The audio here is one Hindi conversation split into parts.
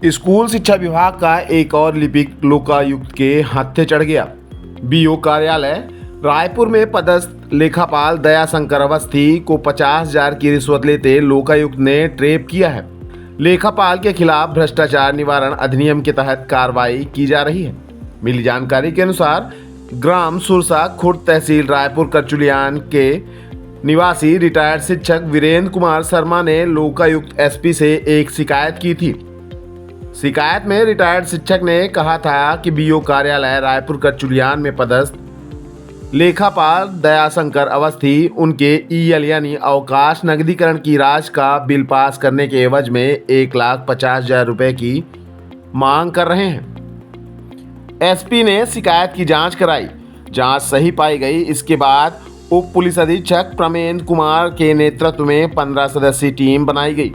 स्कूल शिक्षा विभाग का एक और लिपिक लोकायुक्त के हत्थे चढ़ गया। बीओ कार्यालय रायपुर में पदस्थ लेखापाल दयाशंकर अवस्थी को 50,000 की रिश्वत लेते लोकायुक्त ने ट्रेप किया है। लेखापाल के खिलाफ भ्रष्टाचार निवारण अधिनियम के तहत कार्रवाई की जा रही है। मिली जानकारी के अनुसार ग्राम सुरसा खुर्द तहसील रायपुर करचुलियान के निवासी रिटायर्ड शिक्षक वीरेंद्र कुमार शर्मा ने लोकायुक्त एसपी से एक शिकायत की थी। शिकायत में रिटायर्ड शिक्षक ने कहा था कि बीओ कार्यालय रायपुर करचुलियान में पदस्थ लेखापाल दयाशंकर अवस्थी उनके ईएल यानी अवकाश नकदीकरण की राशि का बिल पास करने के एवज में 1,50,000 रुपए की मांग कर रहे हैं। एसपी ने शिकायत की जांच कराई। जांच सही पाई गई। इसके बाद उप पुलिस अधीक्षक प्रमेंद्र कुमार के नेतृत्व में 15 सदस्यीय टीम बनाई गई।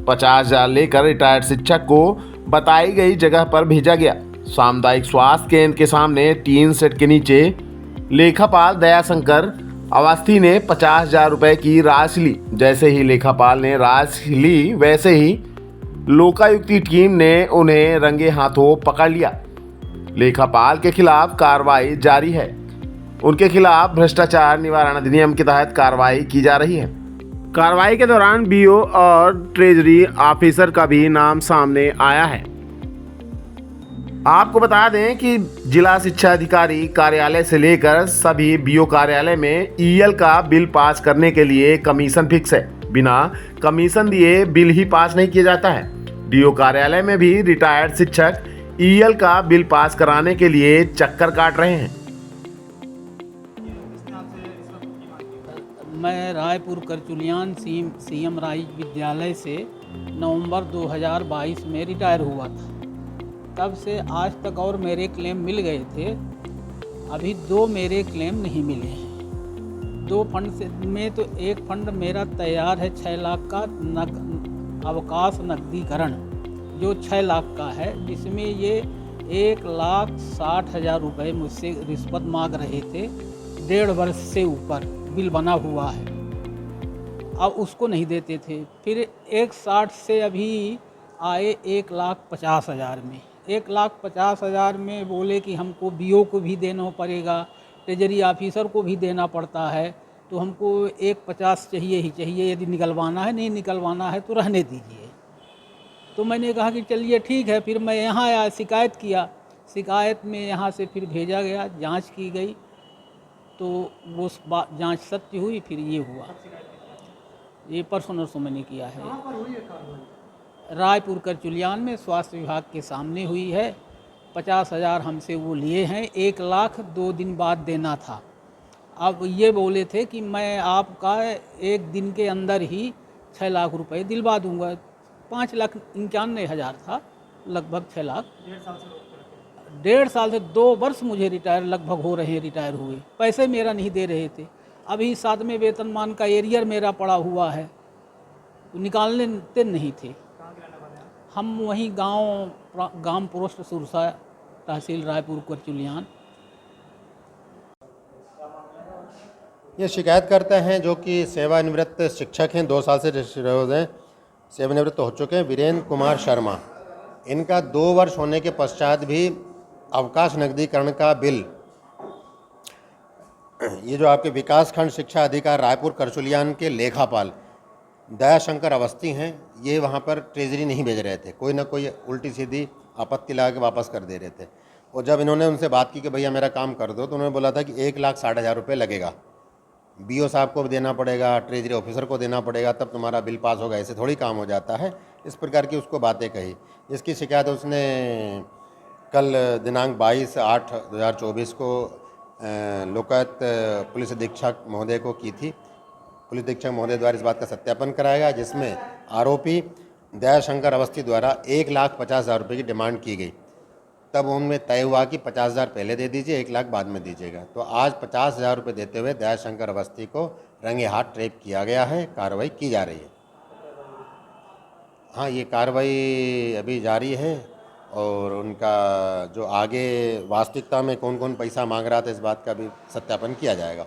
50,000 लेकर रिटायर्ड शिक्षक को बताई गई जगह पर भेजा गया। सामुदायिक स्वास्थ्य केंद्र के सामने टीन सेट के नीचे लेखापाल दयाशंकर अवस्थी ने 50,000 रुपए की राशि ली। जैसे ही लेखापाल ने राशि ली वैसे ही लोकायुक्त की टीम ने उन्हें रंगे हाथों पकड़ लिया। लेखापाल के खिलाफ कार्रवाई जारी है। उनके खिलाफ भ्रष्टाचार निवारण अधिनियम के तहत कार्रवाई की जा रही है। कार्रवाई के दौरान बीओ और ट्रेजरी ऑफिसर का भी नाम सामने आया है। आपको बता दें कि जिला शिक्षा अधिकारी कार्यालय से लेकर सभी बीओ कार्यालय में ईएल का बिल पास करने के लिए कमीशन फिक्स है। बिना कमीशन दिए बिल ही पास नहीं किया जाता है। डीओ कार्यालय में भी रिटायर्ड शिक्षक ईएल का बिल पास कराने के लिए चक्कर काट रहे हैं। मैं रायपुर करचुलियान सीएम राइज विद्यालय से नवंबर 2022 में रिटायर हुआ था। तब से आज तक और मेरे क्लेम मिल गए थे। अभी 2 मेरे क्लेम नहीं मिले हैं। 2 फंड से में तो एक फंड मेरा तैयार है 6 लाख का अवकाश नकदीकरण जो 6 लाख का है, जिसमें ये 1,60,000 रुपये मुझसे रिश्वत मांग रहे थे। 1.5 वर्ष से ऊपर बिल बना हुआ है। अब उसको नहीं देते थे। फिर 1,60 से अभी आए 1,50,000 में। 1,50,000 में बोले कि हमको बीओ को भी देना पड़ेगा, ट्रेजरी ऑफिसर को भी देना पड़ता है, तो हमको 1,50 चाहिए ही चाहिए। यदि निकलवाना है, नहीं निकलवाना है तो रहने दीजिए। तो मैंने कहा कि चलिए ठीक है। फिर मैं यहाँ आया, शिकायत किया। शिकायत में यहाँ से फिर भेजा गया, जांच की गई तो वो जांच सत्य हुई। फिर ये हुआ। ये परसों नरसों मैंने किया है। रायपुर करचुलियान में स्वास्थ्य विभाग के सामने हुई है। 50,000 हमसे वो लिए हैं। 1 लाख 2 दिन बाद देना था। अब ये बोले थे कि मैं आपका 1 दिन के अंदर ही 6 लाख रुपए दिलवा दूंगा। 5,91,000 था, लगभग 6 लाख। 1.5 साल से 2 वर्ष मुझे रिटायर लगभग हो रहे हैं, रिटायर हुए। पैसे मेरा नहीं दे रहे थे। अभी 7वें वेतनमान का एरियर मेरा पड़ा हुआ है, तो निकालने नहीं थे। हम वहीं गांव पोस्ट सुरसा तहसील रायपुर करचुलियान। ये शिकायत करते हैं जो कि सेवानिवृत्त शिक्षक हैं, 2 साल से रजिस्टर्ड हैं, सेवानिवृत्त हो चुके हैं, वीरेंद्र कुमार शर्मा। इनका 2 वर्ष होने के पश्चात भी अवकाश नकदीकरण का बिल, ये जो आपके विकास खंड शिक्षा अधिकारी रायपुर करचुलियान के लेखापाल दयाशंकर अवस्थी हैं, ये वहाँ पर ट्रेजरी नहीं भेज रहे थे। कोई ना कोई उल्टी सीधी आपत्ति लगा के वापस कर दे रहे थे। और जब इन्होंने उनसे बात की कि भैया मेरा काम कर दो, तो उन्होंने बोला था कि 1,60,000 रुपये लगेगा, बीओ साहब को देना पड़ेगा, ट्रेजरी ऑफिसर को देना पड़ेगा, तब तुम्हारा बिल पास होगा। ऐसे थोड़ी काम हो जाता है। इस प्रकार की उसको बातें कही। इसकी शिकायत उसने कल दिनांक 22/8/2024 को लोकायुक्त पुलिस अधीक्षक महोदय को की थी। पुलिस अधीक्षक महोदय द्वारा इस बात का सत्यापन कराया गया, जिसमें आरोपी दयाशंकर अवस्थी द्वारा 1,50,000 रुपये की डिमांड की गई। तब उनमें तय हुआ कि 50,000 पहले दे दीजिए, 1 लाख बाद में दीजिएगा। तो आज 50,000 रुपये देते हुए दयाशंकर अवस्थी को रंगे हाथ ट्रेप किया गया है। कार्रवाई की जा रही है। हाँ, ये कार्रवाई अभी जारी है और उनका जो आगे वास्तविकता में कौन कौन पैसा मांग रहा था, इस बात का भी सत्यापन किया जाएगा।